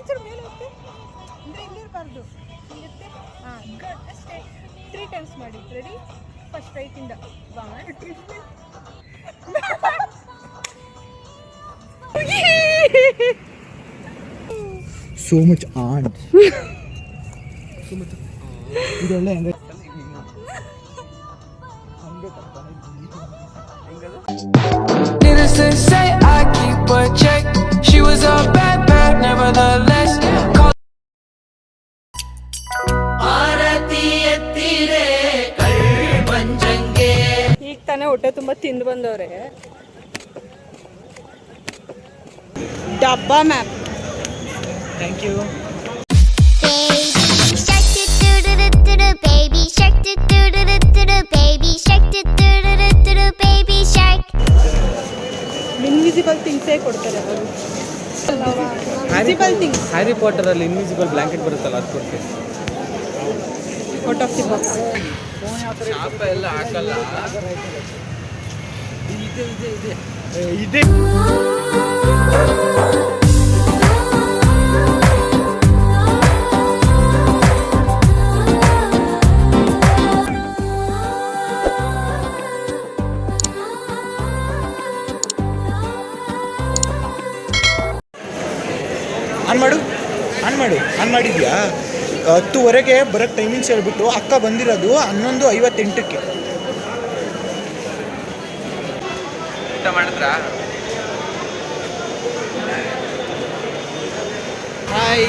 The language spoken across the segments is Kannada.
ಇನ್ನೊಂಚೂರು ಮೇಲೆ ಹೋಗ್ತಿ ಅಂದರೆ ಇಲ್ಲಿರಬಾರ್ದು ಹಿಂಗತ್ತೆ ಹಾಂ ಗುಡ್ ಅಷ್ಟೇ 3 times ಮಾಡಿ ರೆಡಿ ಫಸ್ಟ್ ರೈಟಿಂದ 1 2 so much aunt so much ಇದೊಳ್ಳೆ ಹಂಗೆ Needless to say, I keep a check. She was a bad bad, nevertheless. ಈಗ ತಾನೇ ಹೊಟ್ಟೆ ತುಂಬ ತಿಂದು ಬಂದವ್ರೆ ಡಬ್ಬಾ map thank you Baby shark do do do do do do baby shark do do do do do do baby shark invisible ಥಿಂಗ್ಸೇ ಕೊಡ್ತಾರೆ ಅವರು ವಿಸಿಬಲ್ ಥಿಂಗ್ಸ್ ಹ್ಯಾರಿ ಪಾಟರ್ ಅಲ್ಲಿ ಇನ್ವಿಸಿಬಲ್ ಬ್ಲಾಂಕೆಟ್ ಬರುತ್ತಲ್ಲ ಅದು ಕೊಡ್ತೀನಿ ಔಟ್ ಆಫ್ ದಿ ಬಾಕ್ಸ್ ಶಾಪ ಎಲ್ಲ ಹಾಕಲ್ಲ ಇದೆ ಆನ್ ಮಾಡಿದ್ಯಾ 10:00 ಬರೋಕ್ಕೆ ಟೈಮಿಂಗ್ಸ್ ಹೇಳ್ಬಿಟ್ಟು ಅಕ್ಕ ಬಂದಿರೋದು 11:58 ಊಟ ಮಾಡಿದ್ರಾ? ಹಾಯ್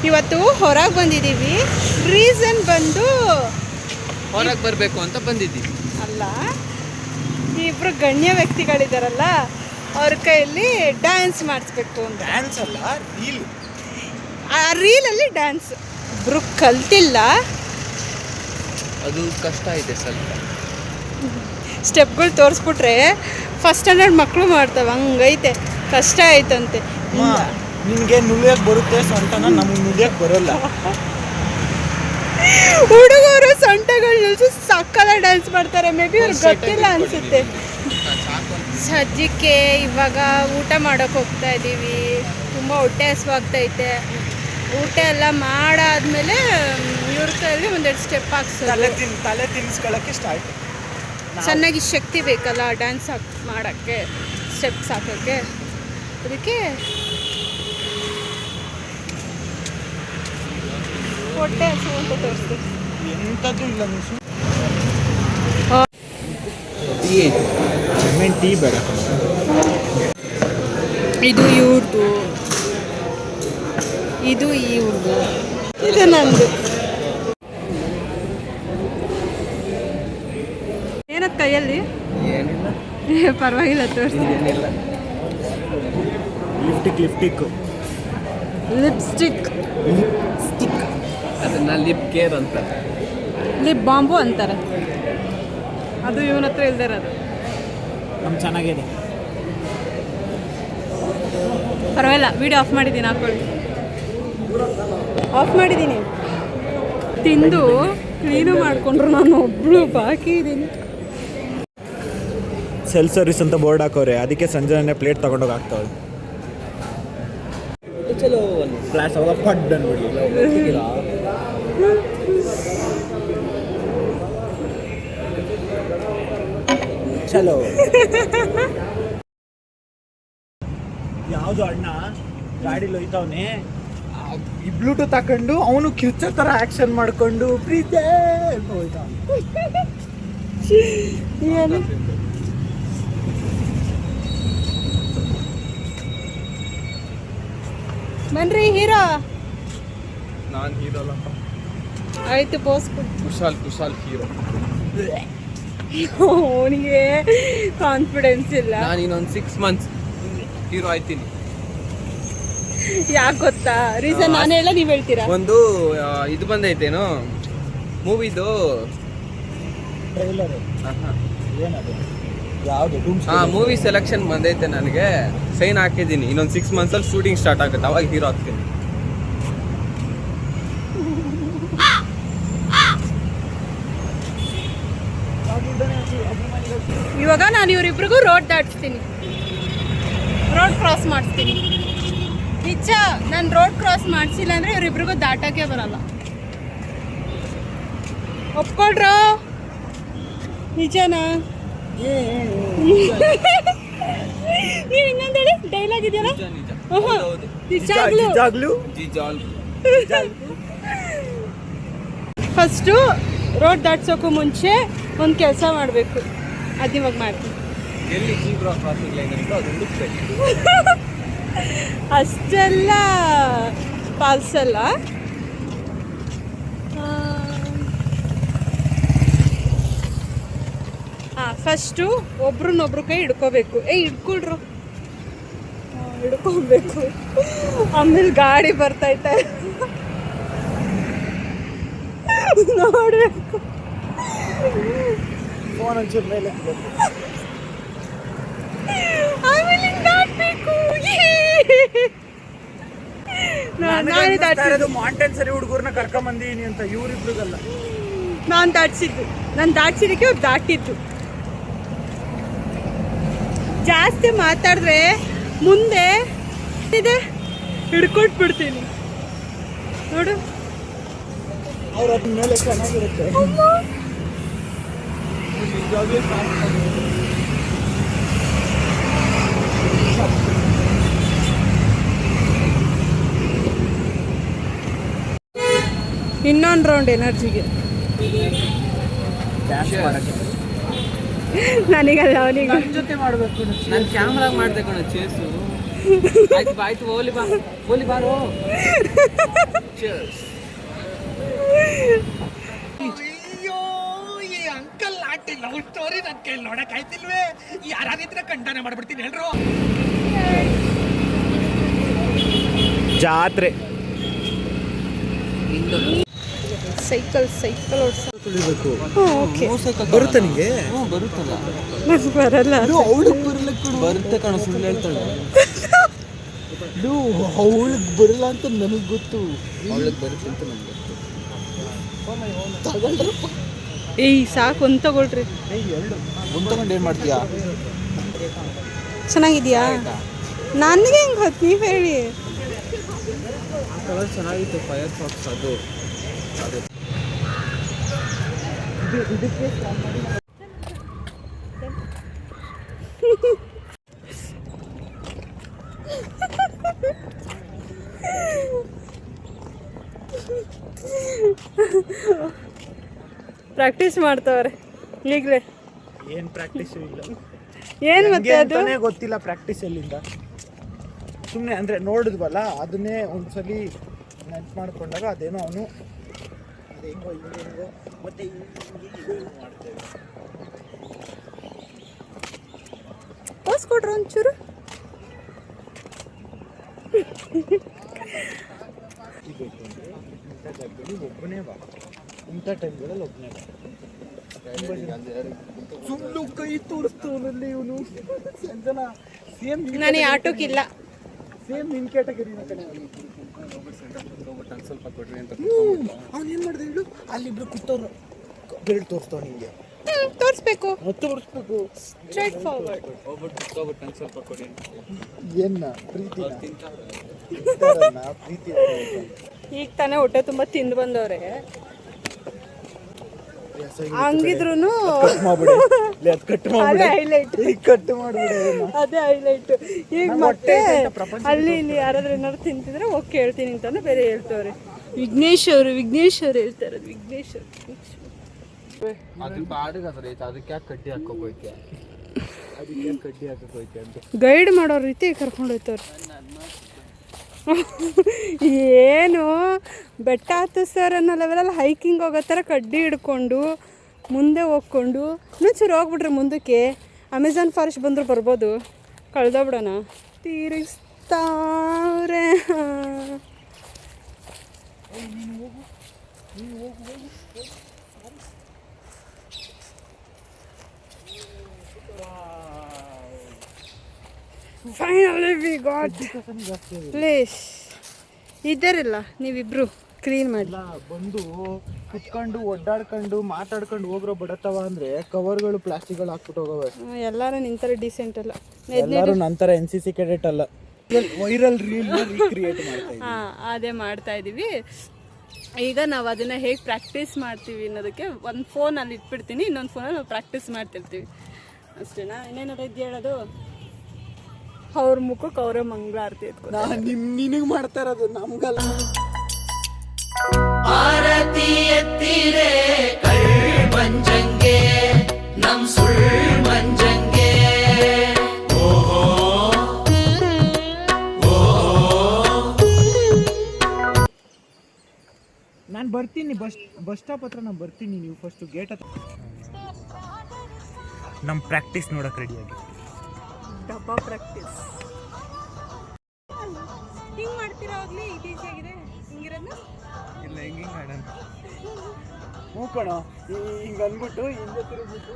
ಇವತ್ತು ಹೊರಗೆ ಬಂದಿದ್ದೀವಿ ರೀಸನ್ ಬಂದು ಹೊರಗೆ ಬರಬೇಕು ಅಂತ ಬಂದಿದ್ದೀವಿ. ಅಲ್ಲ ಇಬ್ಬರು ಗಣ್ಯ ವ್ಯಕ್ತಿಗಳಿದಾರಲ್ಲ ಅವ್ರ ಕೈಯಲ್ಲಿ ಡ್ಯಾನ್ಸ್ ಮಾಡಿಸ್ಬೇಕು ಅಂತ ಡ್ಯಾನ್ಸ್ ಅಲ್ಲ ರೀಲ್ ಆ ರೀಲಲ್ಲಿ ಡ್ಯಾನ್ಸ್ ಇಬ್ಬರು ಕಲ್ತಿಲ್ಲ ಅದು ಕಷ್ಟ ಇದೆ ಸ್ವಲ್ಪ. ಸ್ಟೆಪ್ಗಳು ತೋರಿಸ್ಬಿಟ್ರೆ ಫಸ್ಟ್ ಸ್ಟ್ಯಾಂಡರ್ಡ್ ಮಕ್ಕಳು ಮಾಡ್ತವೆ ಹಂಗೈತೆ ಕಷ್ಟ ಆಯ್ತಂತೆ ನಿನಗೆ ನುಲಿಯಕ್ಕೆ ಬರುತ್ತೆ ಸೊಂಟನ ನಮಗೆ ನುಲಿಯಕ್ಕೆ ಬರೋಲ್ಲ ಹುಡುಗರು ಸೊಂಟಗಳು ಸಕ್ಕಲ ಡ್ಯಾನ್ಸ್ ಮಾಡ್ತಾರೆ ಮೇ ಬಿ ಅವ್ರಿಗೆ ಗೊತ್ತಿಲ್ಲ ಅನಿಸುತ್ತೆ ಸದ್ಯಕ್ಕೆ ಇವಾಗ ಊಟ ಮಾಡೋಕೆ ಹೋಗ್ತಾ ಇದ್ದೀವಿ ತುಂಬ ಹೊಟ್ಟೆ ಹಸಿವಾಗ್ತೈತೆ ಊಟ ಎಲ್ಲ ಮಾಡಾದ್ಮೇಲೆ ಇವ್ರ ಕೈಯಲ್ಲಿ ಒಂದೆರಡು ಸ್ಟೆಪ್ ಹಾಕ್ಸೋದು ತಲೆ ತಿನ್ನಿಸ್ಕೊಳ್ಳೋಕ್ಕೆ ಸ್ಟಾರ್ಟ್ ಚೆನ್ನಾಗಿ ಶಕ್ತಿ ಬೇಕಲ್ಲ ಡ್ಯಾನ್ಸ್ ಮಾಡೋಕ್ಕೆ ಸ್ಟೆಪ್ಸ್ ಹಾಕೋಕ್ಕೆ ಅದಕ್ಕೆ ಹೊಟ್ಟೆ ಹಸು ಅಂತ ತೋರಿಸ್ತೀವಿ ಎಂಥದ್ದು ಇಲ್ಲ ಮಿಸ್ ಜಮೀನ್ ಟೀ ಬೇಡ ಇದು ಇವ್ರದ್ದು ಇದು ಇವ್ರದ್ದು ಇದು ನಂದು ಏನದ ಕೈಯಲ್ಲಿ ಏನಿಲ್ಲ, ಪರವಾಗಿಲ್ಲ ತೋರಿಸಿ ಏನಿಲ್ಲ. ಲಿಫ್ಟಿಕ್ ಲಿಪ್ಸ್ಟಿಕ್ ಸ್ಟಿಕ್ ಅದನ್ನ ಲಿಪ್ ಕೇರ್ ಅಂತ. ಲಿಪ್ ಬಾಂಬು ಅಂತಾರೆ ಅದು ಇವನ ಹತ್ರ ಇಲ್ದೇ ಇರೋದು ನಮ್ಮ ಚೆನ್ನಾಗಿದೆ ಪರವಾಗಿಲ್ಲ ವಿಡಿಯೋ ಆಫ್ ಮಾಡಿದ್ದೀನಿ ಹಾಕೊಳ್ಳಿ ಆಫ್ ಮಾಡಿದ್ದೀನಿ ತಿಂದು ಕ್ಲೀನು ಮಾಡಿಕೊಂಡ್ರು ನಾನು ಒಬ್ಳು ಬಾಕಿ ಇದ್ದೀನಿ ಸೆಲ್ಫ್ ಸರ್ವಿಸ್ ಅಂತ ಬೋರ್ಡ್ ಹಾಕೋರೆ ಅದಕ್ಕೆ ಸಂಜೆನೇ ಪ್ಲೇಟ್ ತಗೊಂಡೋಗಿ ಹಾಕ್ತಾವೆ ಚಲೋ ಫ್ಲಾಶ್ ಅವಾಗ ಪಡ್ ಅಂದ್ಬಿಡಿ ಚಲೋ ಯಾವುದು ಅಣ್ಣ ಗಾಡಿಲಿ ಹೋಯ್ತವನೆ ಈ ಬ್ಲೂಟೂತ್ ಹಾಕೊಂಡು ಅವನು ಕಿರ್ಚೋ ಥರ ಆ್ಯಕ್ಷನ್ ಮಾಡಿಕೊಂಡು ಪ್ರೀತಿ ಹೋಯ್ತಾವ ಏನು ಬನ್ರಿ ಹೀರೋ ನಾನು ಹೀರೋ ಅಲ್ಲ, ಆಯ್ತು ಪೋಸ್ ಕುಶಾಲ್ ಹೀರೋ. ಅವನಿಗೆ ಕಾನ್ಫಿಡೆನ್ಸ್ ಇಲ್ಲ ನಾನು ಇನ್ನೊಂದು 6 months ಹೀರೋ ಆಯ್ತೀನಿ. ಯಾಕೆ ಗೊತ್ತಾ ರೀಸನ್ ನಾನು ಹೇಳ ನೀವು ಹೇಳ್ತೀರಾ ಒಂದು ಇದು ಬಂದೈತೇನೋ ಮೂವಿದು ಟ್ರೈಲರ್ ಏನದು ಯಾವುದು ಮೂವಿ ಸೆಲೆಕ್ಷನ್ ಬಂದೈತೆ. ನನಗೆ ಸೈನ್ ಹಾಕಿದ್ದೀನಿ. ಇನ್ನೊಂದು 6 months ಅಲ್ಲಿ ಶೂಟಿಂಗ್ ಸ್ಟಾರ್ಟ್ ಆಗುತ್ತೆ, ಅವಾಗ ಹೀರೋ ಆಗ್ತೀನಿ. ಇವಾಗ ನಾನು ಇವರಿಬ್ರಿಗೂ ರೋಡ್ ದಾಟಿಸ್ತೀನಿ ರೋಡ್ ಕ್ರಾಸ್ ಮಾಡಿಸ್ತೀನಿ ನಿಜ ನಾನು ರೋಡ್ ಕ್ರಾಸ್ ಮಾಡಿಸಿಲ್ಲ ಅಂದರೆ ಇವರಿಬ್ರಿಗೂ ದಾಟಕ್ಕೆ ಬರಲ್ಲ. ಒಪ್ಕೊಳ್ರೋ ನಿಜನಾ? ನೀವು ಇನ್ನೊಂದು ಹೇಳಿ ಡೈಲಾಗ್ ಇದೆಯಲ್ಲ. ನಿಜಾಗ್ಲೂ ಫಸ್ಟು ರೋಡ್ ದಾಟ್ಸೋಕ್ಕೂ ಮುಂಚೆ ಒಂದು ಕೆಲಸ ಮಾಡಬೇಕು. ಅದು ಇವಾಗ ಮಾಡ್ತೀನಿ. ಎಲ್ಲಿ ಜೀಬ್ರಾ ಕ್ರಾಸಿಂಗ್ ಲೈನ್ ಇತ್ತು ಅದೊಂದು ಅಷ್ಟೆಲ್ಲ ಪಾಲ್ಸಲ್ಲ. ಫಸ್ಟು ಒಬ್ರನ್ನೊಬ್ರು ಕೈ ಹಿಡ್ಕೋಬೇಕು. ಹಿಡ್ಕೊಳ್ರು, ಹಿಡ್ಕೊಬೇಕು. ಆಮೇಲೆ ಗಾಡಿ ಬರ್ತೈತೆ ನೋಡ್ಬೇಕು. ಫೋನ್ ಒಂಚೂರು ಮೇಲೆ ಆಮೇಲೆ ದಾಟ್ಬೇಕು. ಮಾಂಟೇನ್ ಸರಿ ಹುಡುಗರನ್ನ ಕರ್ಕೊಂಬಂದೀನಿ ಅಂತ ಇವ್ರಿಬ್ರಿಗಲ್ಲ. ನಾನು ದಾಟ್ಸಿದ್ದಕ್ಕೆ ಅವ್ರು ದಾಟಿದ್ದು. ಜಾಸ್ತಿ ಮಾತಾಡಿದ್ರೆ ಮುಂದೆ ಇದೆ ಹಿಡ್ಕೊಟ್ಬಿಡ್ತೀನಿ ನೋಡು. ಅವ್ರ ಅದ್ರ ಮೇಲೆ ಚೆನ್ನಾಗಿರುತ್ತೆ. ಇನ್ನೊಂದು ರೌಂಡ್ ಎನರ್ಜಿಗೆ. ನನಗಲ್ಲ ಅವನಿಗೆ ನನ್ನ ಜೊತೆ ಮಾಡಬೇಕು. ನಾನು ಕ್ಯಾಮ್ರಾಗ ಮಾಡಿದೆ ಕಣ ಚೇಸು. ಆಯ್ತು ಓಲಿ ಬಾರೋ. ಅಯ್ಯೋ ಈ ಅಂಕಲ್ ಆಂಟಿ ಲವ್ ಸ್ಟೋರಿ ನನ್ನ ಕೈಲಿ ನೋಡಕ್ ಆಯ್ತಿಲ್ವೇ? ಯಾರಾದಿದ್ರೆ ಖಂಡನೆ ಮಾಡ್ಬಿಡ್ತೀನಿ ಹೇಳ್ರು. ಜಾತ್ರೆ ಸೈಕಲ್ ತುಳಿಬೇಕು. ಓಕೆ ಬರುತ್ತೆ ನಿಂಗೆ? ಬರುತ್ತಲ್ಲ. ನನಗೆ ಬರಲ್ಲ. ಅವಳಿಗೆ ಬರಲ್ಲ. ಬರುತ್ತೆ ಕಣ, ಸುಳ್ಳು ಹೇಳ್ತಾಳೆ. ಅವಳಿಗೆ ಬರಲ್ಲ ಅಂತ ನನಗೆ ಗೊತ್ತು. ಅವಳಿಗೆ ಬರುತ್ತೆ ಅಂತ ನನಗೆ ಗೊತ್ತು. ತಗೊಳ್ರಪ್ಪ. ಸಾಕು ಒಂದು ತಗೊಳ್ರಿ. ಮುಂತಗೊಂಡು ಏನು ಮಾಡ್ತೀಯಾ? ಚೆನ್ನಾಗಿದೆಯಾ? ನನಗೆ ಹೆಂಗೆ ಗೊತ್ತು, ನೀವು ಹೇಳಿ. ಕಲರ್ ಚೆನ್ನಾಗಿತ್ತು, ಫೈರ್ ಫಾಕ್ಸ್ ಅದು. ಪ್ರಾಕ್ಟೀಸ್ ಮಾಡ್ತವ್ರೆ ಈಗಲೇ. ಏನು ಪ್ರಾಕ್ಟೀಸು ಇಲ್ಲ. ಏನು ಮತ್ತೆ ಅದು ಗೊತ್ತಿಲ್ಲ ಪ್ರಾಕ್ಟೀಸ್ ಎಲ್ಲಿಂದ. ಸುಮ್ಮನೆ ಅಂದರೆ ನೋಡಿದ್ವಲ್ಲ ಅದನ್ನೇ ಒಂದ್ಸಲಿ ನೆನ್ಪು ಮಾಡ್ಕೊಂಡಾಗ ಅದೇನೋ ಅವನು ಅದು ಹೆಂಗೋ ಮತ್ತೆ ಮಾಡ್ತೇವೆ. ಪೋಸ್ ಕೊಡ್ರಿ ಒಂಚೂರು. ಇಂಥ ಜಾಗದಲ್ಲಿ ಒಬ್ಬನೇ ಬಾ, ಇಂಥ ಟೈಮ್ಗಳಲ್ಲಿ ಒಬ್ಬನೇ ಬಾ. ಸುಳ್ಳು ಕೈ ತೋರಿಸ್ತವನಲ್ಲಿ ಇವನು. ಸಂಜನಾ ಸೇಮ್ ನಾನು ಆಟೋಕ್ಕಿಲ್ಲ. ಸೇಮ್ ನಿನ್ ಕ್ಯಾಟಗರಿನ ಕಡೆ. ಸ್ವಲ್ಪ ಕೊಡ್ರಿ ಅಂತ ಅವ್ನು ಏನು ಮಾಡಿದೆ ಹೇಳು? ಅಲ್ಲಿಬ್ರು ಕೂತವ್ರು ಬೆರಳು ತೋರಿಸ್ತವ್ ನಿಂಗೆ. ತೋರಿಸ್ಬೇಕು, ಮತ್ತೆ ತೋರಿಸ್ಬೇಕು. Straight forward. ಹೋಗ್ಬಿಟ್ಟು ನಂಗೆ ಸ್ವಲ್ಪ ಕೊಡಿ. ಏನ ಪ್ರೀತಿನ ಪ್ರೀತಿ. ಈಗ ತಾನೇ ಹೊಟ್ಟೆ ತುಂಬ ತಿಂದು ಬಂದವ್ರೆ. ಹಂಗಿದ್ರು ಅದೇ ಹೈಲೈಟ್. ಅದೇ ಹೈಲೈಟ್. ಈಗ ಮತ್ತೆ ಅಲ್ಲಿ ಇಲ್ಲಿ ಯಾರಾದ್ರೂ ಏನಾದ್ರು ತಿಂತಿದ್ರೆ ಹೋಗಿ ಕೇಳ್ತೀನಿ ಅಂತಾನು ಬೇರೆ ಹೇಳ್ತವ್ರೆ. ವಿಘ್ನೇಶ್ ಅವರು ಹೇಳ್ತಾರೆ. ವಿಘ್ನೇಶ್ ಅದು ಬಾಡಿಗೆ ಅದಕ್ಕೆ ಯಾಕೆ ಕಡ್ಡಿ ಹಾಕೋಬೋಯ್ತೆ? ಅದಕ್ಕೆ ಕಡ್ಡಿ ಹಾಕೋಬೋಯ್ತೆ ಅಂತ ಗೈಡ್ ಮಾಡೋ ರೀತಿ ಕರ್ಕೊಂಡು ಹೋಯ್ತವ್ರೆ. ಏನು ಬೆಟ್ಟ ಹತ್ತು ಸರ್ ಅನ್ನೋ ಲೆವೆಲಲ್ಲಿ ಹೈಕಿಂಗ್ ಹೋಗೋ ಥರ ಕಡ್ಡಿ ಹಿಡ್ಕೊಂಡು ಮುಂದೆ ಹೋಗ್ಕೊಂಡು ಇನ್ನೊಂಚೂರು ಹೋಗ್ಬಿಟ್ರೆ ಮುಂದಕ್ಕೆ ಅಮೆಝಾನ್ ಫಾರೆಸ್ಟ್ ಬಂದರೂ ಬರ್ಬೋದು. ಕಳೆದೋಗ್ಬಿಡೋಣ. ತೀರಿಸ್ತಾರೆ. Finally we got place. ಇದ್ದಾರಿಲ್ಲ ನೀವಿಬ್ರು ಕ್ಲೀನ್ ಮಾಡಿ ಬಂದು ಕುತ್ಕೊಂಡು ಒಡ್ಡಾಡ್ಕೊಂಡು ಮಾತಾಡ್ಕೊಂಡು ಹೋಗ್ರೋ ಬಡತವ ಅಂದ್ರೆ ಕವರ್ಗಳು ಪ್ಲಾಸ್ಟಿಕ್ಗಳು ಹಾಕ್ಬಿಟ್ಟು ಹೋಗವೆ. ಎಲ್ಲರೂ ನಿಂತಾರೆ ಡೀಸೆಂಟ್ ಅಲ್ಲ. ಎಲ್ಲರೂ ನಂತರ NCC ಕೆಡೆಟ್ ಅಲ್ಲ. ವೈರಲ್ ರೀಲ್ ರೀಕ್ರಿಯೇಟ್ ಮಾಡ್ತಾ ಇದ್ದೀವಿ. ಹಾಂ ಅದೇ ಮಾಡ್ತಾ ಇದ್ದೀವಿ. ಈಗ ನಾವು ಅದನ್ನು ಹೇಗೆ ಪ್ರಾಕ್ಟೀಸ್ ಮಾಡ್ತೀವಿ ಅನ್ನೋದಕ್ಕೆ ಒಂದು ಫೋನಲ್ಲಿ ಇಟ್ಬಿಡ್ತೀನಿ, ಇನ್ನೊಂದು ಫೋನಲ್ಲಿ ನಾವು ಪ್ರಾಕ್ಟೀಸ್ ಮಾಡ್ತಿರ್ತೀವಿ ಅಷ್ಟೇನಾ. ಇನ್ನೇನಾದ್ರು ಇದು ಹೇಳೋದು? ಅವ್ರ ಮುಖಕ್ಕೆ ಅವರೇ ಮಂಗಳಾರತಿ ಎತ್ಕೊ. ನಿನಗೆ ಮಾಡ್ತಾ ಇರೋದು ನಮ್ಗಲ್ಲ. ಆರತಿ ಎತ್ತಿರೆ ಕಳ್ ಮಂಜಂಗೆ ನಮ್ ಸುಳ್ ಮಂಜಂಗೆ. ನಾನು ಬರ್ತೀನಿ, ಬಸ್ ಸ್ಟಾಪ್ ಹತ್ರ ನಾನು ಬರ್ತೀನಿ. ನೀವು ಫಸ್ಟು ಗೇಟ್ ಹತ್ರ ನಮ್ಮ ಪ್ರಾಕ್ಟೀಸ್ ನೋಡಕ್ಕೆ ರೆಡಿಯಾಗಿ. ಡಬ್ಬಾ ಪ್ರಾಕ್ಟೀಸ್ ಹಿಂಗೆ ಮಾಡ್ತೀರಾ? ಹೋಗ್ಲಿ ಇದು ಈಸಿಯಾಗಿದೆ ಹಿಂಗಿರೋದು. ಇಲ್ಲ ಹಿಂಗೆ ಆಡೋಣ. ಹ್ಞೂ ಕಣೋ, ಹಿಂಗೆ ಅಂದ್ಬಿಟ್ಟು ಹಿಂದೆ ತಿರುಗ್ಬಿಟ್ಟು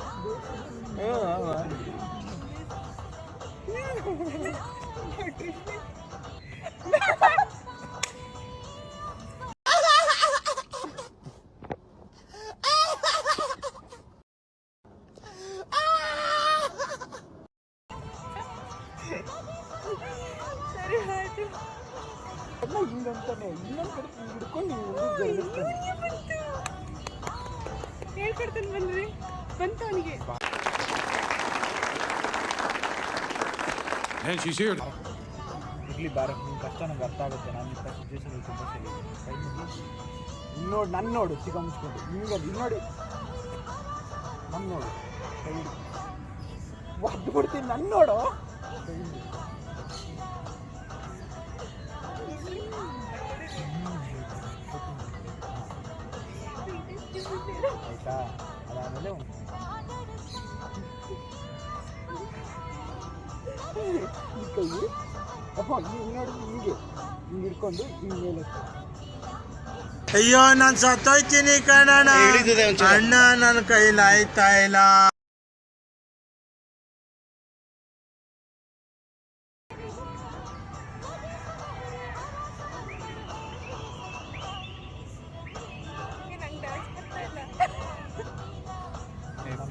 ಹಿಂಗಂತಾನೆ ಇನ್ನೊಂದು ಕಡೆ ಹಿಡ್ಕೊಂಡು ಹೇಳ್ಕೊಡ್ತಾನೆ ಬನ್ರಿ. ಬಂತು ಅವನಿಗೆ. ಇರ್ಲಿ ಬಾರ, ನಿನ್ನ ಕಷ್ಟ ನಂಗೆ ಅರ್ಥ ಆಗುತ್ತೆ. ನಾನು ಇಂಥ ಸಿಚುವೇಶನ್ ತುಂಬ ಸರಿ ಕೈ ಮುಗಿ ನೋಡಿ, ನನ್ನ ನೋಡು ಸಿಗ ಮುಚ್ಕೊಂಡು ಹಿಂಗೆ ಇಲ್ಲಿ ನೋಡಿ, ನನ್ನ ನೋಡು ಕೈ ಒದ್ದು ಬಿಡ್ತೀನಿ. ನನ್ನ ನೋಡು ಕೈ ಆಯ್ತಾ. ಅದಾದಮೇಲೆ ಈ ಕೈ ಅಪ್ಪ ಹಿಂಗೆ ನೋಡಿ, ಹಿಂಗೆ ಹಿಂಗೆ ಹಿಡ್ಕೊಂಡು ಹಿಂಗೆ ಮೇಲೆ. ಅಯ್ಯೋ ನಾನು ಸತ್ತೋಯ್ತೀನಿ ಕಣಣ್ಣ, ಅಣ್ಣ ನನ್ನ ಕೈಲಿ ಆಯ್ತಾ ಇಲ್ಲ.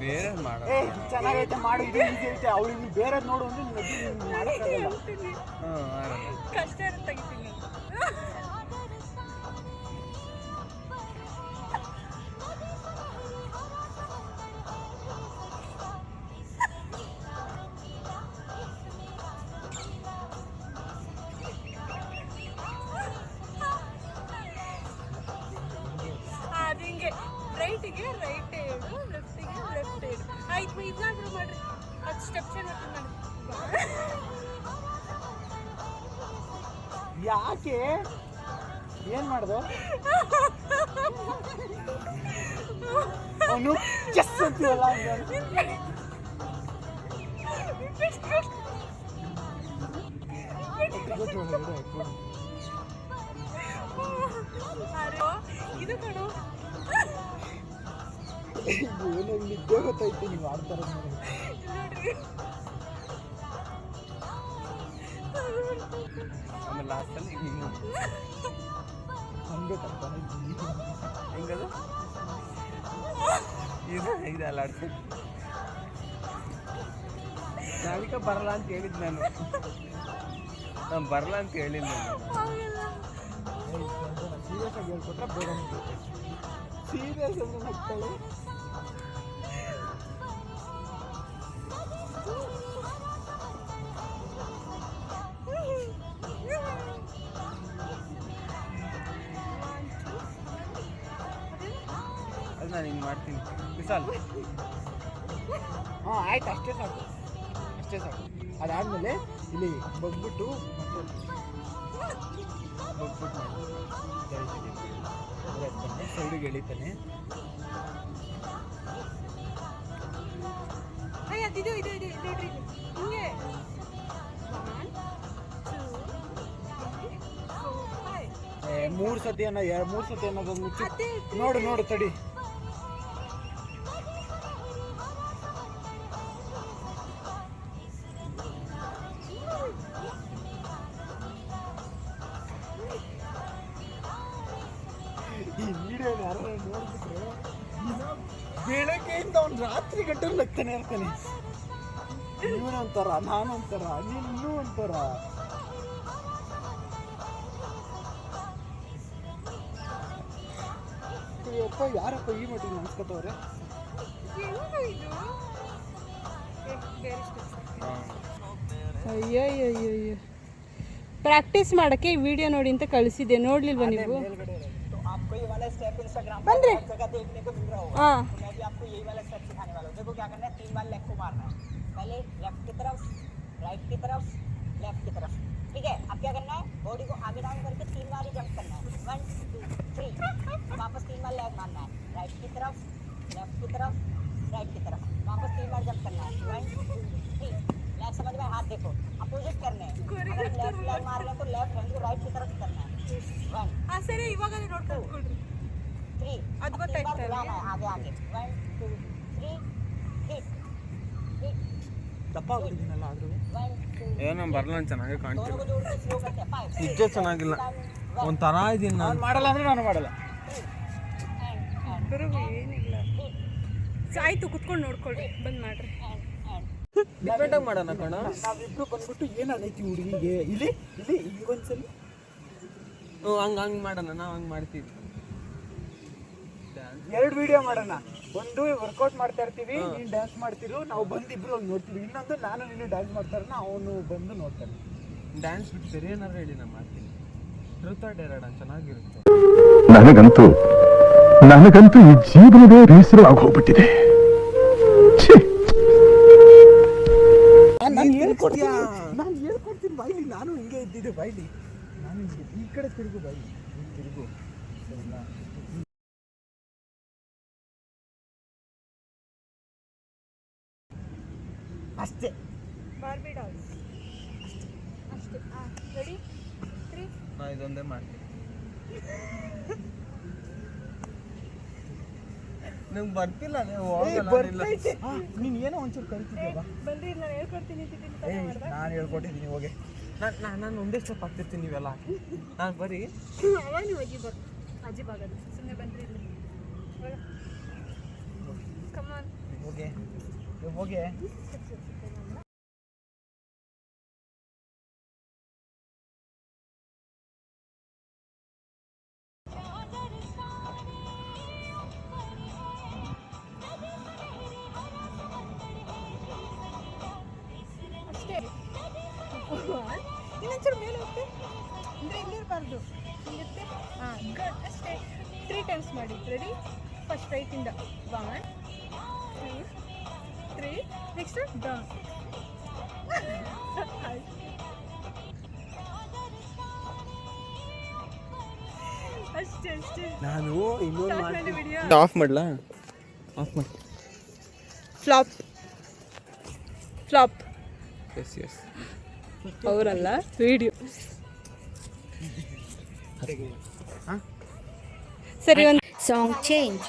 ಬೇರೆ ಮಾಡೋ. ಚೆನ್ನಾಗೈತೆ ಮಾಡು, ಇದು ಈಸಿ ಐತೆ. ಅವಳು ಇಲ್ಲಿ ಬೇರೆ ನೋಡು ಅಂದ್ರೆ ನೀನು ಮಾಡೋಕ್ಕಾಗಲ್ಲ. ಕಷ್ಟ ತೆಗಿತೀನಿ. ಅದು ಹಿಂಗೆ ರೈಟಿಗೆ ರೈಟ್ ಹೇಳು, ಲೆಫ್ಟಿಗೆ ಲೆಫ್ಟ್ ಹೇಳು. ಆಯ್ತು ಇದಾದ್ರೂ ಮಾಡ್ರಿ. ಅದು ಸ್ಟೆಪ್ಸ್ ಮಾಡಿ. ಯಾಕೆ ಏನ್ ಮಾಡ್ದು ಅವನು ಚೆಸ್ ಅಂತೀವಲ್ಲ ಇದು ಕಣು. ಏನೋ ನಿದ್ದೆ ಗೊತ್ತೈತಿ ನೀವು ಆಡ್ತಾರ ನೋಡ್ರಿ. ಆಮೇಲೆ ಲಾಸ್ಟಲ್ಲಿ ಹಿಂಗೆ ಹಂಗೆ ಕರ್ತಾನೆ ಹೆಂಗದು ಇದು ಅಲ್ಲಾಡ್ತೀನಿ. ನಾವಿಕ ಬರಲ್ಲ ಅಂತ ಹೇಳಿದ್ ನಾನು ಬರಲ್ಲ ಅಂತ ಹೇಳಿಲ್ಲ. ಸೀರಿಯಸ್ ಆಗಿ ಹೇಳ್ಕೊಟ್ರೆ ಬೇಗ ಸೀರಿಯಸ್ ಅಂದ್ರೆ ನಗ್ತಾಳೆ. ಅದು ನಾನು ಹಿಂಗೆ ಮಾಡ್ತೀನಿ ವಿಶಾಲ್. ಹಾಂ ಆಯ್ತು, ಅಷ್ಟೇ ಸಾಕು ಅಷ್ಟೇ ಸಾಕು. ಅದಾದಮೇಲೆ ಇಲ್ಲಿ ಬಗ್ಬಿಟ್ಟು ಮತ್ತೆ ಬಗ್ಬಿಟ್ಟು ಮಾಡಿ ಸೈಡಿಗೆ ಎಳಿತಾನೆ. ಇದು ಇದು ಇದು ನೋಡ್ರಿ ಹಿಂಗೆ 1 2 3 4 5. 3 ಸತಿ ಅನ್ನೋದು ಮುಚ್ಚಿ ನೋಡು ನೋಡು ತಡಿ. ಈ ವಿಡಿಯೋ ಯಾರು ನೋಡ್ಬಿಟ್ರೆ ಬೆಳಗ್ಗೆಯಿಂದ ಅವ್ನು ರಾತ್ರಿ ಗಂಟೆ ನಗ್ತಾನೆ ಇರ್ತಾನೆ. ಇವನೊಂಥರ, ನಾನೊಂಥರ, ನೀನು ಒಂಥರ. ಅಯ್ಯಪ್ಪ ಯಾರಪ್ಪ ಈ ಮಟ್ಟಿಗೆ ಅನ್ಸ್ಕೊತವ್ರೆ. ಅಯ್ಯಯ್ಯಯ್ಯಯ್ಯೋ ಪ್ರಾಕ್ಟೀಸ್ ಮಾಡೋಕ್ಕೆ ವಿಡಿಯೋ ನೋಡಿ ಅಂತ ಕಳಿಸಿದ್ದೆ, ನೋಡ್ಲಿಲ್ವಾ ನೀವು? ಬಂದ್ರಿ ಹಾಂ आपको यही वाला स्टेप सिखाने वाला हूँ. देखो क्या करना है, 3 बार लेग को मारना है. पहले लेफ्ट की तरफ, राइट की तरफ, लेफ्ट की तरफ. ठीक है, अब क्या करना है, बॉडी को आगे डाउन करके 3 बार ही जंप करना है. 1 2 3. वापस 3 बार लेग मारना है. राइट की तरफ, लेफ्ट की तरफ, राइट की तरफ. वापस 3 बार जंप करना है. 1 2 3. लेग समझ में, हाथ देखो अपोजिट करने हैं. अगर लेफ्ट लेग मार रहे हैं तो लेफ्ट हैंड को राइट की तरफ करना है. 1 ಸರಿ ಇವಾಗಲೇ ನೋಡ್ಕೊಂಡು 3. ಅದು ಗೊತ್ತಾಯ್ತಲ್ಲ. आगे आगे 1 2 3 हिट हिट. ದಪ್ಪ ಆಗ್ಬಿಟ್ಟಿದ್ದೀನಲ್ಲ ಆದ್ರೂ 1 2. ಏನೋ ಬರಲ್ಲ ಚೆನ್ನಾಗಿ दोनों ಕಾಣ್ತಿಲ್ಲ, को जोड़ के स्लो करते हैं. 5 ನಿಜ ಚೆನ್ನಾಗಿಲ್ಲ, ಒಂಥರ ಇದೀನಿ ನಾನು. ಮಾಡಲ್ಲ ಅಂದ್ರೆ ನಾನು ಮಾಡಲ್ಲ. ಏನಿಲ್ಲ ಆಯ್ತು, ಕುತ್ಕೊಂಡು ನೋಡ್ಕೊಳ್ರಿ, ಬಂದ್ ಮಾಡ್ರಿ. ಡಿಫ್ರೆಂಟ್ ಆಗಿ ಮಾಡೋಣ ಕಣ. ನಾವಿಬ್ರು ಬಂದ್ಬಿಟ್ಟು ಏನಾಗೈತಿ ಹುಡುಗಿಗೆ ಇಲ್ಲಿ ಇಲ್ಲಿ ಈಗೊಂದ್ಸಲಿ ಹಂಗೆ ಮಾಡೋಣ, ನಾವು ಹಂಗೆ ಮಾಡ್ತೀವಿ. 2 ವಿಡಿಯೋ ಮಾಡೋಣ. ಒಂದು ವರ್ಕೌಟ್ ಮಾಡ್ತಾ ಇರ್ತೀವಿ, ನೀನು ಡ್ಯಾನ್ಸ್ ಮಾಡ್ತಿರು, ನಾವು ಬಂದಿಬ್ರು ಅಲ್ಲಿ ನೋಡ್ತೀವಿ. ಇನ್ನೊಂದು ನಾನು ನೀನು ಡ್ಯಾನ್ಸ್ ಮಾಡ್ತಾರನ ಅವನು ಬಂದು ನೋಡ್ತಾನೆ. ಡ್ಯಾನ್ಸ್ ಬಿಟ್ಟು ಬೇರೆ ಏನಾರು ಹೇಳಿ ನಾನು ಮಾಡ್ತೀನಿ. ಟ್ರೂತ್ ಆರ್ ಡೇರ್ ಆಡೋಣ, ಚೆನ್ನಾಗಿರುತ್ತೆ. ನನಗಂತೂ ಈ ಜೀವನವೇ ಬೇಸರ ಆಗೋಗ್ಬಿಟ್ಟಿದೆ. ನಾನು ಹೇಳ್ಕೊಡ್ತೀನಿ ಬಾಯ್ಲಿ. ನಾನು ಹಿಂಗೆ ಇದ್ದಿದ್ದೆ ಬಾಯ್ಲಿ. ನಾನು ಈ ಕಡೆ ತಿರುಗು ಬಾಯ್ಲಿ, ತಿರುಗು. ಅಷ್ಟೇ. ಬಾರ್ಬಿ ಡಾಲ್ಸ್ ಅಷ್ಟೇ. ರೆಡಿ 3. ನಾ ಇದೊಂದೇ ಮಾಡ್ತೀನಿ. ನಂಗೆ ಬರ್ತಿಲ್ಲ, ನೀನು ಏನೋ ಒಂಚೂರು ಕರಿತಿದ್ದೆ ಬಾ. ಬಂದ್ರಿ, ನಾನು ಹೇಳ್ಕೊಡ್ತೀನಿ. ನಾನು ಹೇಳ್ಕೊಟ್ಟಿದ್ದೀನಿ, ಹೋಗಿ. ನಾನು ಒಂದೇ ಸ್ಟೆಪ್ ಆಗ್ತಿರ್ತೀನಿ, ನೀವೆಲ್ಲ ನಾನು ಬರೀ ಅವಾಗ ನೀವು ಅಜ್ಜಿ ಬಾಗದು ಸುಮ್ಮನೆ ಬಂದ್ರಿ. ಕಮಾನ್ ಹೋಗಿ ಹೋಗಿ. ಅಷ್ಟೇ. ಇನ್ನೊಂಚೂರು ಮೇಲೆ ಹೋಗ್ತೆ ಅಂದರೆ ಇಲ್ಲಿರಬಾರ್ದು, ಹಿಂಗಿರುತ್ತೆ. ಹಾಂ ಗುಡ್, ಅಷ್ಟೇ. 3 ಟೈಮ್ಸ್ ಮಾಡಿ. ರೆಡಿ, ಫಸ್ಟ್ ರೈಟಿಂದ 1 2 3. Next down. ಅಷ್ಟೇ ಅಷ್ಟೇ. ನಾನು ಇನ್ನೊಂದು ವಿಡಿಯೋ ಆಫ್ ಮಾಡಲಾ? ಆಫ್ ಮಾಡಿ. ಫ್ಲಾಪ್ ಫ್ಲಾಪ್ ಎಸ್ ಎಸ್ ಅವರಲ್ಲ, ವಿಡಿಯೋ. ಸರಿ, ಒಂದು Song change.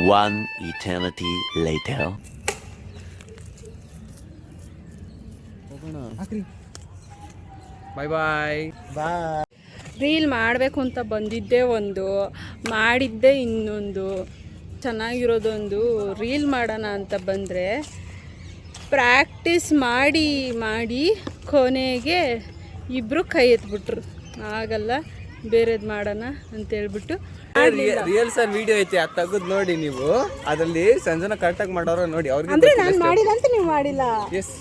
One eternity later. Bye bye. Reel ಮಾಡಬೇಕು ಅಂತ ಬಂದಿದ್ದೇ ಒಂದು, ಮಾಡಿದ್ದೇ ಇನ್ನೊಂದು. ಚೆನ್ನಾಗಿರೋದೊಂದು ರೀಲ್ ಮಾಡೋಣ ಅಂತ ಬಂದರೆ ಪ್ರಾಕ್ಟೀಸ್ ಮಾಡಿ ಮಾಡಿ ಕೊನೆಗೆ ಇಬ್ಬರು ಕೈ ಎತ್ಬಿಟ್ರು. ಆಗಲ್ಲ, ಬೇರೆದು ಮಾಡೋಣ ಅಂತೇಳ್ಬಿಟ್ಟು ರಿಯಲ್ ಸರ್ ವಿಡಿಯೋ ಐತಿ, ಅದು ತೆಗೆದು ನೋಡಿ ನೀವು. ಅದರಲ್ಲಿ ಸಂಜನ ಕರೆಕ್ಟಾಗಿ ಮಾಡೋರು ನೋಡಿ, ಅವ್ರಿಗೆ ಅಂದರೆ ನಾನು ಮಾಡಿಲ್ಲ ಅಂತ ನೀವು ಮಾಡಿಲ್ಲ. ಎಸ್,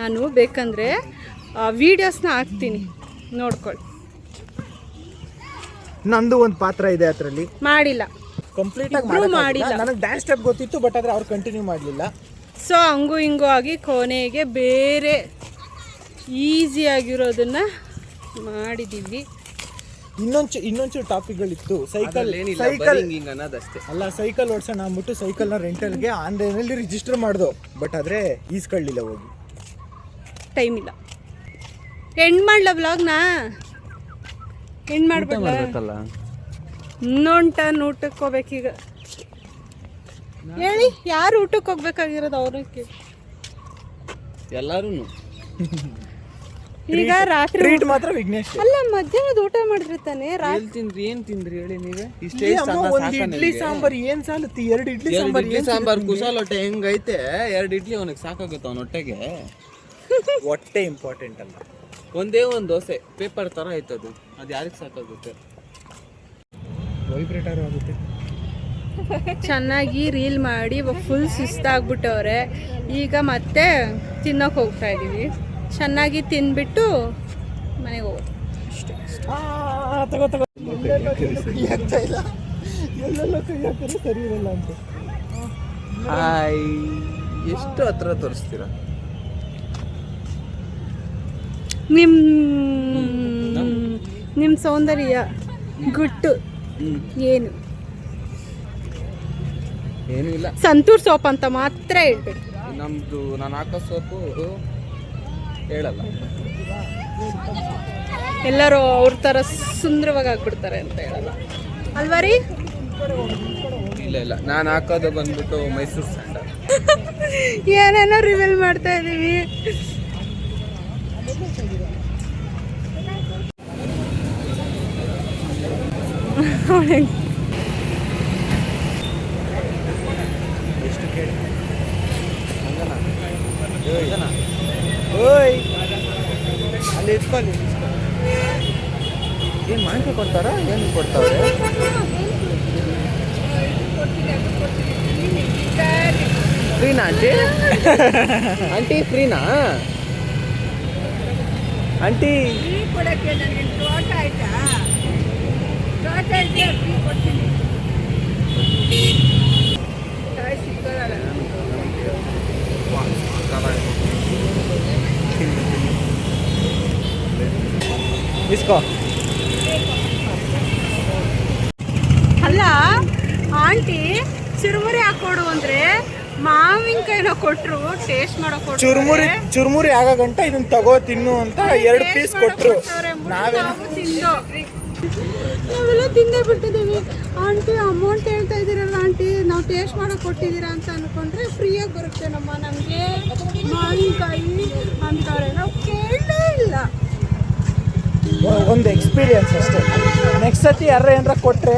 ನಾನು ಬೇಕಂದರೆ ವೀಡಿಯೋಸ್ನ ಹಾಕ್ತೀನಿ, ನೋಡ್ಕೊಳ್ಳಿ. ನಂದು ಒಂದು ಪಾತ್ರ ಇದೆ ಅದರಲ್ಲಿ. ಮಾಡಿಲ್ಲ, ಕಂಪ್ಲೀಟ್ ಆಗಿ ಇಬ್ರೂ ಮಾಡಿಲ್ಲ. ನನಗೆ ಡ್ಯಾನ್ಸ್ ಸ್ಟೆಪ್ ಗೊತ್ತಿತ್ತು, ಬಟ್ ಆದರೆ ಅವ್ರು ಕಂಟಿನ್ಯೂ ಮಾಡಲಿಲ್ಲ. ಸೊ ಹಂಗೂ ಹಿಂಗೂ ಆಗಿ ಕೊನೆಗೆ ಬೇರೆ ಈಸಿಯಾಗಿರೋದನ್ನು ಮಾಡಿದ್ದೀವಿ. ಇನ್ನೊಂಚೂರು ಟಾಪಿಕ್ಗಳಿತ್ತು. ಸೈಕಲ್ ಹಿಂಗ್ ಅನ್ನೋದಷ್ಟೇ ಅಲ್ಲ, ಸೈಕಲ್ ಓಡಿಸೋಣ ಅಂದ್ಬಿಟ್ಟು ಸೈಕಲ್ನ ರೆಂಟಲ್ಗೆ ಆನ್ಲೈನಲ್ಲಿ ರಿಜಿಸ್ಟರ್ ಮಾಡ್ದು, ಬಟ್ ಆದರೆ ಈಸ್ಕೊಳ್ಳಿಲ್ಲ. ಹೋಗಿ ಟೈಮ್ ಇಲ್ಲ. ಎಂಡ್ ಮಾಡಲ ವ್ಲಾಗ್ನ? ಎಂಡ್ ಮಾಡ್ಬಿಡ್ಲ? ಇನ್ನೊಂದು ಟನ್ ಊಟಕ್ಕೆ ಹೋಗ್ಬೇಕೀಗ. ಹೇಳಿ, ಯಾರು ಊಟಕ್ಕೆ ಹೋಗ್ಬೇಕಾಗಿರೋದು ಅವ್ರಕ್ಕೆ? ಎಲ್ಲಾರು ಈಗ ರಾತ್ರಿ ಟ್ರೀಟ್ ಮಾತ್ರ ವಿಘ್ನೇಶ್. ಅಲ್ಲ, ಮಧ್ಯಾಹ್ನದ ಊಟ ಮಾಡಿದ್ರೆ ತಾನೆ ಏನ್ ತಿಂದ್ರಿ ಹೇಳಿ ನೀವೇ? ಇಷ್ಟೇ ಒಂದು ಇಡ್ಲಿ ಸಾಂಬಾರ್ ಏನ್ ಸಾಲುತ್ತೆ? 2 ಇಡ್ಲಿ ಸಾಂಬಾರ್ ಇಡ್ಲಿ ಸಾಂಬಾರ್ ಕುಶಾಲ್ ಹೊಟ್ಟೆ ಹೆಂಗೈತೆ? 2 ಇಡ್ಲಿ ಅವನಿಗೆ ಸಾಕಾಗುತ್ತೆ ಅವನ ಹೊಟ್ಟೆಗೆ. ಹೊಟ್ಟೆ ಇಂಪಾರ್ಟೆಂಟ್ ಅಲ್ಲ, ಒಂದೇ ಒಂದು ದೋಸೆ ಪೇಪರ್ ತರ ಆಯ್ತದು, ಅದು ಯಾರಿಗೆ ಸಾಕಾಗುತ್ತೆ? ವೈಬ್ರೇಟರ್ ಆಗುತ್ತೆ. ಚೆನ್ನಾಗಿ ರೀಲ್ ಮಾಡಿ ಫುಲ್ ಸುಸ್ತಾಗ್ಬಿಟ್ಟವ್ರೆ. ಈಗ ಮತ್ತೆ ತಿನ್ನೋಕೆ ಹೋಗ್ತಾ ಇದ್ದೀವಿ. ಚೆನ್ನಾಗಿ ತಿಂದ್ಬಿಟ್ಟು ಮನೆಗೆ ಹೋಗೋದು ಅಷ್ಟೇ. ತಗೋ ಆಗ್ತಾ ಇಲ್ಲ, ಎಲ್ಲೆಲ್ಲ ಕೈ ಹಾಕಿದ್ರೆ ಸರಿ ಇರಲ್ಲ ಅಂತ. ಹಾಯ್, ಎಷ್ಟು ಹತ್ರ ತೋರಿಸ್ತೀರಾ? ನಿಮ್ಮ ಸೌಂದರ್ಯ ಗುಟ್ಟು ಏನು? ಏನೂ ಇಲ್ಲ. ಸಂತೂರ್ ಸೋಪ್ ಅಂತ ಮಾತ್ರ ಹೇಳ್ಬೇಕು. ನಮ್ದು ನಾನು ಹಾಕೋ ಸೋಪು ಹೇಳಲ್ಲ. ಎಲ್ಲರೂ ಅವ್ರ ಥರ ಸುಂದರವಾಗಿ ಆಗ್ಬಿಡ್ತಾರೆ ಅಂತ ಹೇಳಲ್ಲ ಅಲ್ವಾ ರೀ? ಇಲ್ಲ, ನಾನು ಹಾಕೋದು ಬಂದ್ಬಿಟ್ಟು ಮೈಸೂರು ಸ್ಯಾಂಡಲ್. ಏನೇನೋ ರಿವೀಲ್ ಮಾಡ್ತಾ ಇದ್ದೀವಿ. ಓಯ್, ಅಲ್ಲಿ ಇಟ್ಕೊಳ್ಳಿ. ಏನು ಮಾಂಕೆ ಕೊಡ್ತಾರಾ? ಏನು ಕೊಡ್ತಾವ್ರೆ? ಫ್ರೀನಾ ಆಂಟಿ? ಆಂಟಿ ಫ್ರೀನಾ ಆಂಟಿ? ಇಸ್ಕೋ. ಅಲ್ಲ ಆಂಟಿ ಚುರುಮುರಿ ಹಾಕೊಡು ಅಂದ್ರೆ ಮಾವಿನಕಾಯಿನ ಕೊಟ್ರು, ಟೇಸ್ಟ್ ಮಾಡೋ ಕೊಟ್ರು. ಚುರುಮುರಿ ಆಗ ಗಂಟ ಇದನ್ನ ತಗೋ ತಿನ್ನು ಅಂತ 2 ಪೀಸ್ ಕೊಟ್ರು. ನಾವೆಲ್ಲ ತಿಂದೇ ಬಿಟ್ಟಿದ್ದೀವಿ. ಆಂಟಿ ಅಮೌಂಟ್ ಹೇಳ್ತಾ ಇದ್ದೀರಲ್ಲ ಆಂಟಿ, ನಾವು ಟೇಸ್ಟ್ ಮಾಡೋ ಕೊಟ್ಟಿದ್ದೀರಾ ಅಂತ ಅನ್ಕೊಂಡ್ರೆ ಫ್ರೀಯಾಗಿ ಬರುತ್ತೆ ನಮ್ಮ ನಮಗೆ ಮಾವಿನಕಾಯಿ ಅಂತಾರೆ. ನಾವು ಕೇಳಲೇ ಇಲ್ಲ. ಒಂದು ಎಕ್ಸ್ಪೀರಿಯನ್ಸ್ ಅಷ್ಟೇ. ನೆಕ್ಸ್ಟ್ ಸತಿ ಯಾರ ಏನಾರ ಕೊಟ್ರೆ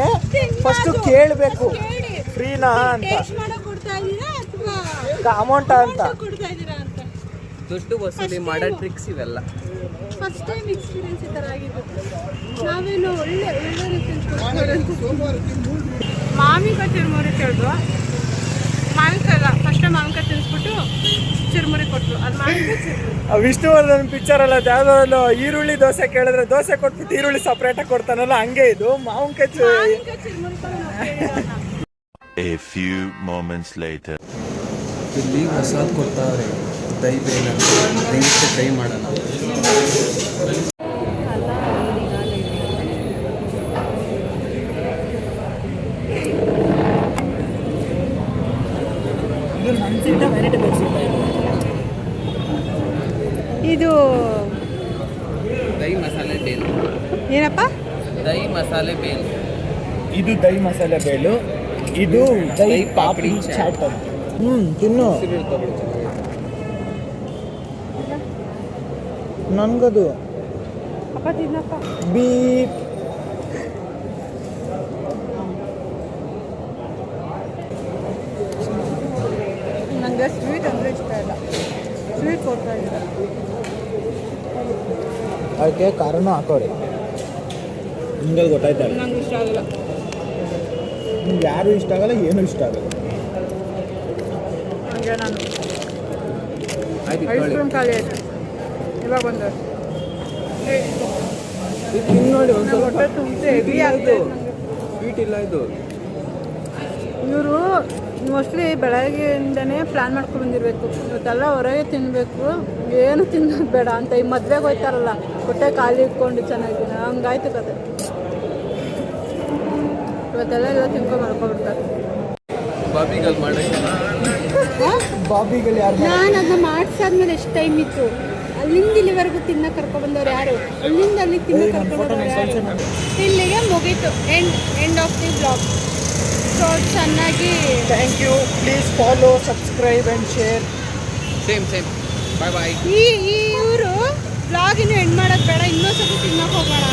ಫಸ್ಟ್ ಕೇಳಬೇಕು, ಫ್ರೀನಾ ಅಂತ, ಅಥವಾ ಅಮೌಂಟ್ ಅಂತ ಕೊಡ್ತಾ ಇದ್ದೀರಾ ಅಂತ. ದುಡ್ಡು ವಸೂಲಿ ಮಾಡೋ ಟ್ರಿಕ್ಸ್ ಇವೆಲ್ಲ. ಫಸ್ಟ್ ಟೈಮ್ ಎಕ್ಸ್ಪೀರಿಯನ್ಸ್ ಈ ಥರ ಆಗಿದ್ದು. ನಾವೇನು ಒಳ್ಳೆ ರೀತಿ ಮಾವಿನಕಾಯಿ ಚುರುಮುರಿ ಕೇಳಿದ್ವು. ಮಾವಿನಕಾಯಿ ಅಲ್ಲ, ಫಸ್ಟ್ ಟೈಮ್ ಮಾವಿನಕಾಯಿ ತಿನ್ನಿಸ್ಬಿಟ್ಟು ಚುರುಮುರಿ ಕೊಟ್ಟರು. ಅದು ಮಾವಿನಕಾಯಿ ಚುರುಮುರಿ. ವಿಷ್ಣುವರ್ಧನ್ ಪಿಕ್ಚರ್ ಅಲ್ಲ, ಯಾವುದೋ ಈರುಳ್ಳಿ ದೋಸೆ ಕೇಳಿದ್ರೆ ದೋಸೆ ಕೊಟ್ಬಿಟ್ಟು ಈರುಳ್ಳಿ ಸಪ್ರೇಟಾಗಿ ಕೊಡ್ತಾನಲ್ಲ, ಹಂಗೆ ಇದು ಮಾವಿನಕಾಯಿ ಚುರುಮುರಿ. A few moments later. ಇಲ್ಲಿ ಮಸಾಲೆ ಕೊಡ್ತಾವ್ರೆ, ದಯಬೇನ ದಯವಿಟ್ಟು ಟ್ರೈ ಮಾಡೋಣ. ಇದು ದಹಿ ಮಸಾಲೆ ಬೇಲು. ಏನಪ್ಪ? ದಹಿ ಮಸಾಲೆ ಬೇಲು. ಇದು ದಹಿ ಮಸಾಲೆ ಬೇಲು, ಇದು ದಹಿ ಪಾಪಡಿ ಚಾಟ್ ಅಂತ. ತಿನ್ನು. ನನ್ಗದು ಅಪ್ಪ ತಿನ್ನಪ್ಪ. ಬೀಪ್. ನನಗೆ ಸ್ವೀಟ್ ಅಂದರೆ ಇಷ್ಟ ಇಲ್ಲ. ಸ್ವೀಟ್ ಕೊಡ್ತಾ ಇದ್ದಾರೆ, ಅದಕ್ಕೆ ಖಾರನೂ ಹಾಕೋರಿ. ನಿಮ್ಗೆ ಗೊತ್ತಾಯ್ತಲ್ಲ, ನಂಗೆ ಇಷ್ಟ ಆಗಲ್ಲ. ನಿಮ್ಗೆ ಯಾರು ಇಷ್ಟ ಆಗಲ್ಲ, ಏನೂ ಇಷ್ಟ ಆಗಲ್ಲ. ಹಾಗೆ ನಾನು ಐಸ್ ಕ್ರೀಮ್ ಖಾಲಿ ಆಯ್ತು, ಇವಾಗ ಬಂದ ನೋಡಿ ಒಂದು ಸ್ವಲ್ಪ ಹೊಟ್ಟೆ ತುಂಬಿಸಿ ಹೆವಿ ಆಯಿತು. ಸ್ವೀಟ್ ಇಲ್ಲ ಇದು. ಇವರು ಮೋಸ್ಟ್ಲಿ ಬೆಳಗ್ಗೆಯಿಂದನೇ ಪ್ಲ್ಯಾನ್ ಮಾಡ್ಕೊಂಡು ಬಂದಿರಬೇಕು, ಇವತ್ತೆಲ್ಲ ಹೊರಗೆ ತಿನ್ನಬೇಕು, ಏನು ತಿನ್ನೋದು ಬೇಡ ಅಂತ. ಈ ಮದುವೆಗೆ ಹೋಗ್ತಾರಲ್ಲ, ಹೊಟ್ಟೆ ಖಾಲಿ ಇಟ್ಕೊಂಡು ಚೆನ್ನಾಗಿ, ಹಂಗಾಯ್ತು ಕತೆ. ಇವತ್ತೆಲ್ಲ ಎಲ್ಲ ತಿನ್ಕೊಂಡು ಮಾಡ್ಕೊಬಿಡ್ತಾರೆ. ಬಾಬಿಗಲ್ ಮಾಡೋಕ್ಕೆ ಬಾಬಿಗಳು ಯಾರು? ನಾನು ಅದನ್ನ ಮಾಡಿಸಾದ್ಮೇಲೆ ಎಷ್ಟು ಟೈಮ್ ಇತ್ತು ಅಲ್ಲಿಂದ ಇಲ್ಲಿವರೆಗೂ ತಿನ್ನ ಕರ್ಕೊಬಂದವ್ರು ಯಾರು, ಅಲ್ಲಿಂದ ಅಲ್ಲಿ ತಿನ್ನ ಕರ್ಕೊಂಡವ್ರು ಯಾರು. ಇಲ್ಲಿಗೆ ಮುಗೀತು, end of the blog. So ಚೆನ್ನಾಗಿ thank you. Please follow, subscribe and share. Same bye bye. ಇವರು ಬ್ಲಾಗ್ ಇನ್ನು ಎಂಡ್ ಮಾಡೋದು ಬೇಡ, ಇನ್ನೊಂದ್ಸತಿ ತಿನ್ನೋಕೆ ಹೋಗೋಣ.